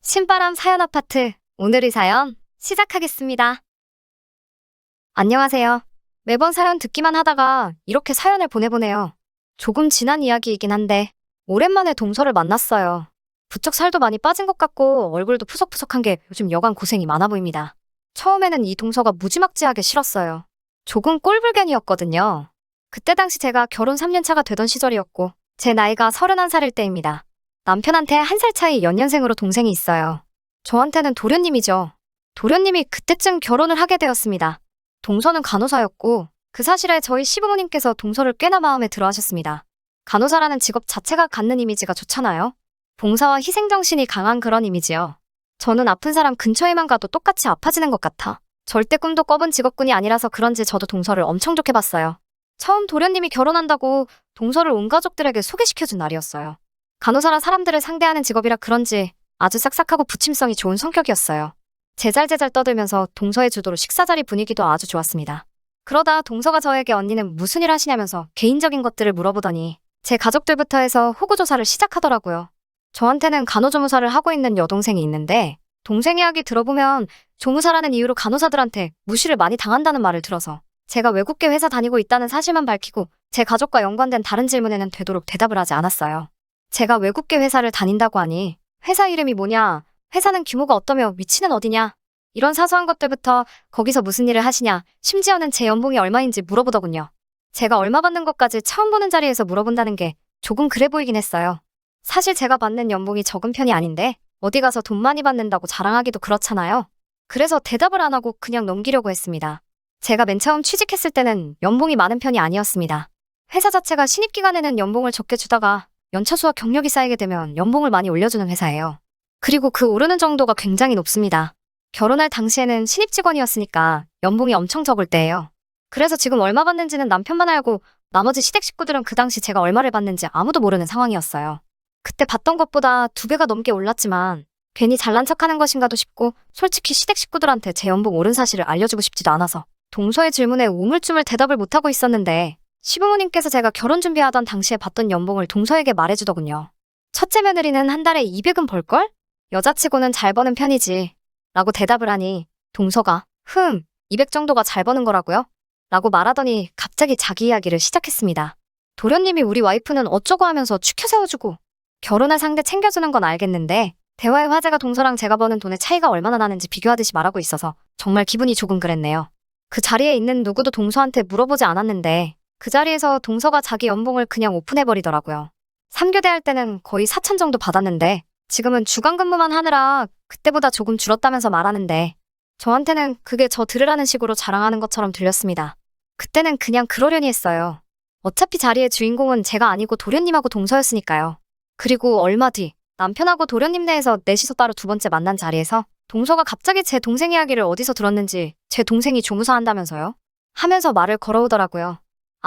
신바람 사연 아파트, 오늘의 사연 시작하겠습니다. 안녕하세요. 매번 사연 듣기만 하다가 이렇게 사연을 보내보네요. 조금 지난 이야기이긴 한데 오랜만에 동서를 만났어요. 부쩍 살도 많이 빠진 것 같고 얼굴도 푸석푸석한 게 요즘 여간 고생이 많아 보입니다. 처음에는 이 동서가 무지막지하게 싫었어요. 조금 꼴불견이었거든요. 그때 당시 제가 결혼 3년 차가 되던 시절이었고 제 나이가 31살일 때입니다. 남편한테 1살 차이 연년생으로 동생이 있어요. 저한테는 도련님이죠. 도련님이 그때쯤 결혼을 하게 되었습니다. 동서는 간호사였고 그 사실에 저희 시부모님께서 동서를 꽤나 마음에 들어 하셨습니다. 간호사라는 직업 자체가 갖는 이미지가 좋잖아요. 봉사와 희생정신이 강한 그런 이미지요. 저는 아픈 사람 근처에만 가도 똑같이 아파지는 것 같아 절대 꿈도 꿔본 직업군이 아니라서 그런지 저도 동서를 엄청 좋게 봤어요. 처음 도련님이 결혼한다고 동서를 온 가족들에게 소개시켜준 날이었어요. 간호사라 사람들을 상대하는 직업이라 그런지 아주 싹싹하고 부침성이 좋은 성격이었어요. 제잘제잘 떠들면서 동서의 주도로 식사 자리 분위기도 아주 좋았습니다. 그러다 동서가 저에게 언니는 무슨 일 하시냐면서 개인적인 것들을 물어보더니 제 가족들부터 해서 호구조사를 시작하더라고요. 저한테는 간호조무사를 하고 있는 여동생이 있는데 동생 이야기 들어보면 조무사라는 이유로 간호사들한테 무시를 많이 당한다는 말을 들어서 제가 외국계 회사 다니고 있다는 사실만 밝히고 제 가족과 연관된 다른 질문에는 되도록 대답을 하지 않았어요. 제가 외국계 회사를 다닌다고 하니 회사 이름이 뭐냐, 회사는 규모가 어떠며 위치는 어디냐 이런 사소한 것들부터 거기서 무슨 일을 하시냐, 심지어는 제 연봉이 얼마인지 물어보더군요. 제가 얼마 받는 것까지 처음 보는 자리에서 물어본다는 게 조금 그래 보이긴 했어요. 사실 제가 받는 연봉이 적은 편이 아닌데 어디 가서 돈 많이 받는다고 자랑하기도 그렇잖아요. 그래서 대답을 안 하고 그냥 넘기려고 했습니다. 제가 맨 처음 취직했을 때는 연봉이 많은 편이 아니었습니다. 회사 자체가 신입기간에는 연봉을 적게 주다가 연차수와 경력이 쌓이게 되면 연봉을 많이 올려주는 회사예요. 그리고 그 오르는 정도가 굉장히 높습니다. 결혼할 당시에는 신입 직원이었으니까 연봉이 엄청 적을 때예요. 그래서 지금 얼마 받는지는 남편만 알고 나머지 시댁 식구들은 그 당시 제가 얼마를 받는지 아무도 모르는 상황이었어요. 그때 받던 것보다 2배가 넘게 올랐지만 괜히 잘난 척하는 것인가도 싶고 솔직히 시댁 식구들한테 제 연봉 오른 사실을 알려주고 싶지도 않아서 동서의 질문에 우물쭈물 대답을 못하고 있었는데 시부모님께서 제가 결혼 준비하던 당시에 받던 연봉을 동서에게 말해주더군요. 첫째 며느리는 한 달에 200은 벌걸? 여자치고는 잘 버는 편이지. 라고 대답을 하니 동서가 200 정도가 잘 버는 거라고요? 라고 말하더니 갑자기 자기 이야기를 시작했습니다. 도련님이 우리 와이프는 어쩌고 하면서 추켜 세워주고 결혼할 상대 챙겨주는 건 알겠는데 대화의 화제가 동서랑 제가 버는 돈의 차이가 얼마나 나는지 비교하듯이 말하고 있어서 정말 기분이 조금 그랬네요. 그 자리에 있는 누구도 동서한테 물어보지 않았는데 그 자리에서 동서가 자기 연봉을 그냥 오픈해버리더라고요. 3교대 할 때는 거의 4천 정도 받았는데 지금은 주간 근무만 하느라 그때보다 조금 줄었다면서 말하는데 저한테는 그게 저 들으라는 식으로 자랑하는 것처럼 들렸습니다. 그때는 그냥 그러려니 했어요. 어차피 자리의 주인공은 제가 아니고 도련님하고 동서였으니까요. 그리고 얼마 뒤 남편하고 도련님 내에서 넷이서 따로 2번째 만난 자리에서 동서가 갑자기 제 동생 이야기를 어디서 들었는지 제 동생이 조무사 한다면서요? 하면서 말을 걸어오더라고요.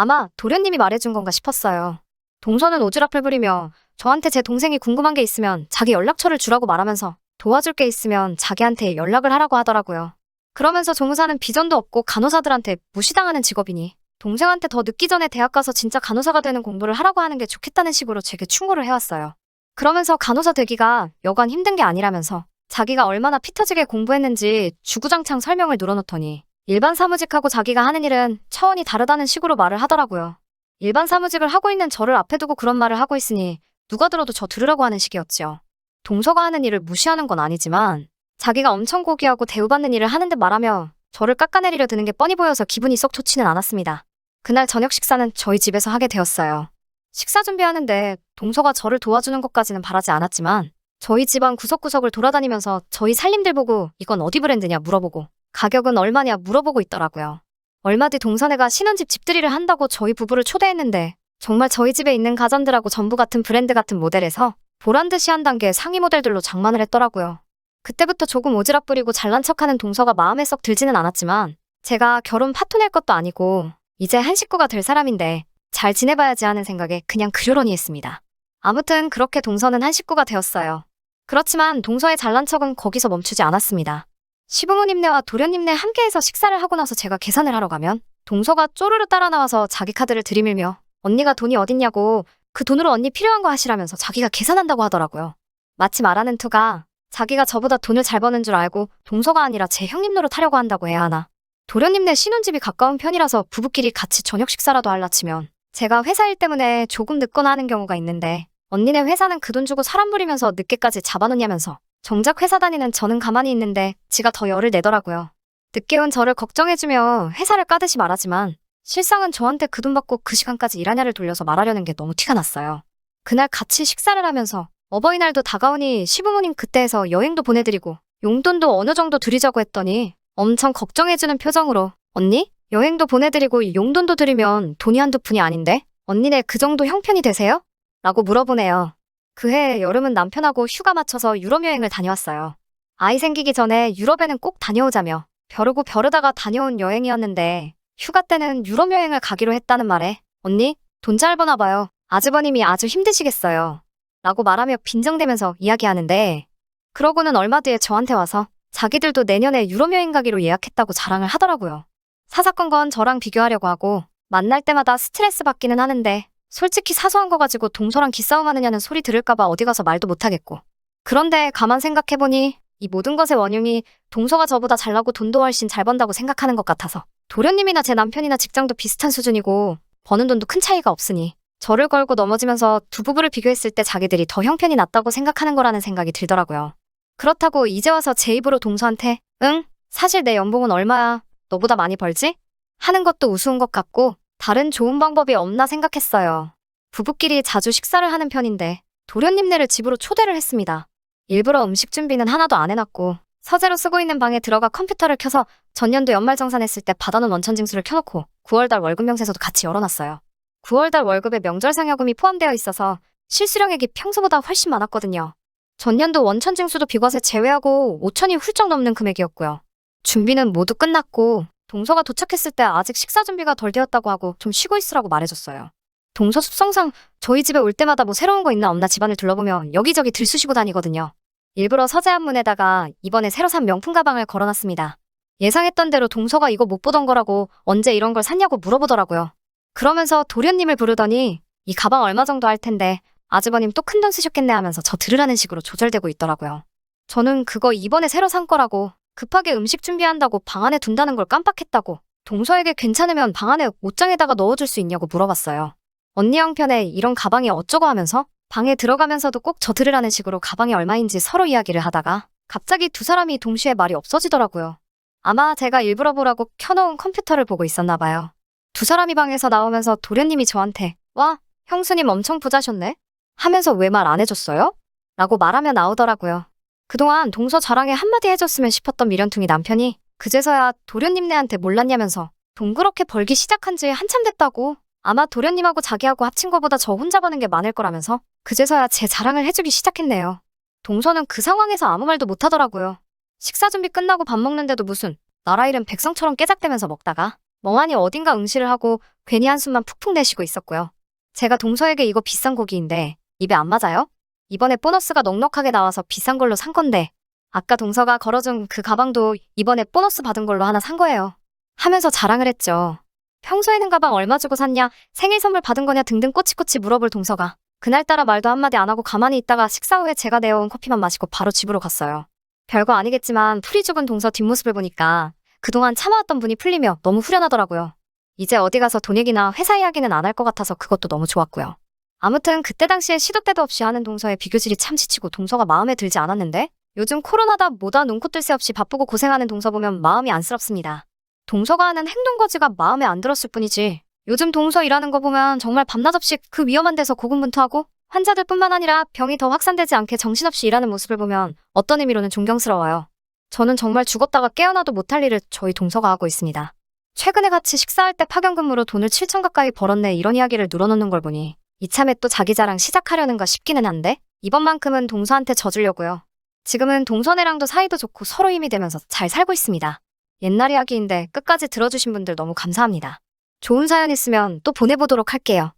아마 도련님이 말해준 건가 싶었어요. 동서는 오지랖을 부리며 저한테 제 동생이 궁금한 게 있으면 자기 연락처를 주라고 말하면서 도와줄 게 있으면 자기한테 연락을 하라고 하더라고요. 그러면서 조무사는 비전도 없고 간호사들한테 무시당하는 직업이니 동생한테 더 늦기 전에 대학 가서 진짜 간호사가 되는 공부를 하라고 하는 게 좋겠다는 식으로 제게 충고를 해왔어요. 그러면서 간호사 되기가 여간 힘든 게 아니라면서 자기가 얼마나 피 터지게 공부했는지 주구장창 설명을 늘어놓더니 일반 사무직하고 자기가 하는 일은 차원이 다르다는 식으로 말을 하더라고요. 일반 사무직을 하고 있는 저를 앞에 두고 그런 말을 하고 있으니 누가 들어도 저 들으라고 하는 식이었지요. 동서가 하는 일을 무시하는 건 아니지만 자기가 엄청 고귀하고 대우받는 일을 하는데 말하며 저를 깎아내리려 드는 게 뻔히 보여서 기분이 썩 좋지는 않았습니다. 그날 저녁 식사는 저희 집에서 하게 되었어요. 식사 준비하는데 동서가 저를 도와주는 것까지는 바라지 않았지만 저희 집안 구석구석을 돌아다니면서 저희 살림들 보고 이건 어디 브랜드냐 물어보고 가격은 얼마냐 물어보고 있더라고요. 얼마 뒤 동서네가 신혼집 집들이를 한다고 저희 부부를 초대했는데 정말 저희 집에 있는 가전들하고 전부 같은 브랜드 같은 모델에서 보란듯이 한 단계 상위 모델들로 장만을 했더라고요. 그때부터 조금 오지랖 부리고 잘난 척하는 동서가 마음에 썩 들지는 않았지만 제가 결혼 파토 낼 것도 아니고 이제 한 식구가 될 사람인데 잘 지내봐야지 하는 생각에 그냥 그러려니 했습니다. 아무튼 그렇게 동서는 한 식구가 되었어요. 그렇지만 동서의 잘난 척은 거기서 멈추지 않았습니다. 시부모님네와 도련님네 함께해서 식사를 하고 나서 제가 계산을 하러 가면 동서가 쪼르르 따라 나와서 자기 카드를 들이밀며 언니가 돈이 어딨냐고 그 돈으로 언니 필요한 거 하시라면서 자기가 계산한다고 하더라고요. 마치 말하는 투가 자기가 저보다 돈을 잘 버는 줄 알고 동서가 아니라 제 형님 노릇하려고 한다고 해야 하나. 도련님네 신혼집이 가까운 편이라서 부부끼리 같이 저녁 식사라도 할라 치면 제가 회사 일 때문에 조금 늦거나 하는 경우가 있는데 언니네 회사는 그 돈 주고 사람 부리면서 늦게까지 잡아놓냐면서 정작 회사 다니는 저는 가만히 있는데 지가 더 열을 내더라고요. 늦게 온 저를 걱정해주며 회사를 까듯이 말하지만 실상은 저한테 그 돈 받고 그 시간까지 일하냐를 돌려서 말하려는 게 너무 티가 났어요. 그날 같이 식사를 하면서 어버이날도 다가오니 시부모님 그때 해서 여행도 보내드리고 용돈도 어느 정도 드리자고 했더니 엄청 걱정해주는 표정으로 언니? 여행도 보내드리고 용돈도 드리면 돈이 한두 푼이 아닌데? 언니네 그 정도 형편이 되세요? 라고 물어보네요. 그해 여름은 남편하고 휴가 맞춰서 유럽 여행을 다녀왔어요. 아이 생기기 전에 유럽에는 꼭 다녀오자며 벼르고 벼르다가 다녀온 여행이었는데 휴가 때는 유럽 여행을 가기로 했다는 말에 언니, 돈 잘 버나 봐요. 아주버님이 아주 힘드시겠어요. 라고 말하며 빈정대면서 이야기하는데 그러고는 얼마 뒤에 저한테 와서 자기들도 내년에 유럽 여행 가기로 예약했다고 자랑을 하더라고요. 사사건건 저랑 비교하려고 하고 만날 때마다 스트레스 받기는 하는데 솔직히 사소한 거 가지고 동서랑 기싸움 하느냐는 소리 들을까봐 어디 가서 말도 못하겠고. 그런데 가만 생각해보니 이 모든 것의 원흉이 동서가 저보다 잘나고 돈도 훨씬 잘 번다고 생각하는 것 같아서 도련님이나 제 남편이나 직장도 비슷한 수준이고 버는 돈도 큰 차이가 없으니 저를 걸고 넘어지면서 두 부부를 비교했을 때 자기들이 더 형편이 낫다고 생각하는 거라는 생각이 들더라고요. 그렇다고 이제 와서 제 입으로 동서한테 응? 사실 내 연봉은 얼마야? 너보다 많이 벌지? 하는 것도 우스운 것 같고 다른 좋은 방법이 없나 생각했어요. 부부끼리 자주 식사를 하는 편인데 도련님네를 집으로 초대를 했습니다. 일부러 음식 준비는 하나도 안 해놨고 서재로 쓰고 있는 방에 들어가 컴퓨터를 켜서 전년도 연말정산했을 때 받아놓은 원천징수를 켜놓고 9월달 월급 명세서도 같이 열어놨어요. 9월달 월급에 명절 상여금이 포함되어 있어서 실수령액이 평소보다 훨씬 많았거든요. 전년도 원천징수도 비과세 제외하고 5천이 훌쩍 넘는 금액이었고요. 준비는 모두 끝났고 동서가 도착했을 때 아직 식사 준비가 덜 되었다고 하고 좀 쉬고 있으라고 말해줬어요. 동서 습성상 저희 집에 올 때마다 뭐 새로운 거 있나 없나 집안을 둘러보며 여기저기 들쑤시고 다니거든요. 일부러 서재 앞문에다가 이번에 새로 산 명품 가방을 걸어놨습니다. 예상했던 대로 동서가 이거 못 보던 거라고 언제 이런 걸 샀냐고 물어보더라고요. 그러면서 도련님을 부르더니 이 가방 얼마 정도 할 텐데 아주버님 또 큰돈 쓰셨겠네 하면서 저 들으라는 식으로 조절되고 있더라고요. 저는 그거 이번에 새로 산 거라고 급하게 음식 준비한다고 방 안에 둔다는 걸 깜빡했다고 동서에게 괜찮으면 방 안에 옷장에다가 넣어줄 수 있냐고 물어봤어요. 언니 형편에 이런 가방이 어쩌고 하면서 방에 들어가면서도 꼭 저 들으라는 식으로 가방이 얼마인지 서로 이야기를 하다가 갑자기 두 사람이 동시에 말이 없어지더라고요. 아마 제가 일부러 보라고 켜놓은 컴퓨터를 보고 있었나 봐요. 두 사람이 방에서 나오면서 도련님이 저한테 와, 형수님 엄청 부자셨네? 하면서 왜 말 안 해줬어요? 라고 말하며 나오더라고요. 그동안 동서 자랑에 한마디 해줬으면 싶었던 미련퉁이 남편이 그제서야 도련님네한테 몰랐냐면서 돈 그렇게 벌기 시작한 지 한참 됐다고 아마 도련님하고 자기하고 합친 거보다 저 혼자 버는 게 많을 거라면서 그제서야 제 자랑을 해주기 시작했네요. 동서는 그 상황에서 아무 말도 못하더라고요. 식사 준비 끝나고 밥 먹는데도 무슨 나라 이름 백성처럼 깨작대면서 먹다가 멍하니 어딘가 응시를 하고 괜히 한숨만 푹푹 내쉬고 있었고요. 제가 동서에게 이거 비싼 고기인데 입에 안 맞아요? 이번에 보너스가 넉넉하게 나와서 비싼 걸로 산 건데 아까 동서가 걸어준 그 가방도 이번에 보너스 받은 걸로 하나 산 거예요. 하면서 자랑을 했죠. 평소에는 가방 얼마 주고 샀냐, 생일 선물 받은 거냐 등등 꼬치꼬치 물어볼 동서가 그날따라 말도 한마디 안 하고 가만히 있다가 식사 후에 제가 내어온 커피만 마시고 바로 집으로 갔어요. 별거 아니겠지만 풀이 죽은 동서 뒷모습을 보니까 그동안 참아왔던 분이 풀리며 너무 후련하더라고요. 이제 어디 가서 돈 얘기나 회사 이야기는 안 할 것 같아서 그것도 너무 좋았고요. 아무튼 그때 당시에 시도 때도 없이 하는 동서의 비교질이 참 지치고 동서가 마음에 들지 않았는데 요즘 코로나다 뭐다 눈코 뜰 새 없이 바쁘고 고생하는 동서 보면 마음이 안쓰럽습니다. 동서가 하는 행동거지가 마음에 안 들었을 뿐이지 요즘 동서 일하는 거 보면 정말 밤낮 없이 그 위험한 데서 고군분투하고 환자들뿐만 아니라 병이 더 확산되지 않게 정신없이 일하는 모습을 보면 어떤 의미로는 존경스러워요. 저는 정말 죽었다가 깨어나도 못할 일을 저희 동서가 하고 있습니다. 최근에 같이 식사할 때 파견근무로 돈을 7천 가까이 벌었네 이런 이야기를 늘어놓는 걸 보니 이참에 또 자기 자랑 시작하려는가 싶기는 한데 이번만큼은 동서한테 져주려고요. 지금은 동서네랑도 사이도 좋고 서로 힘이 되면서 잘 살고 있습니다. 옛날 이야기인데 끝까지 들어주신 분들 너무 감사합니다. 좋은 사연 있으면 또 보내보도록 할게요.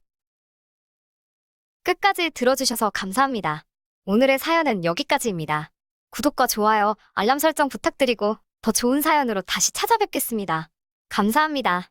끝까지 들어주셔서 감사합니다. 오늘의 사연은 여기까지입니다. 구독과 좋아요, 알람 설정 부탁드리고 더 좋은 사연으로 다시 찾아뵙겠습니다. 감사합니다.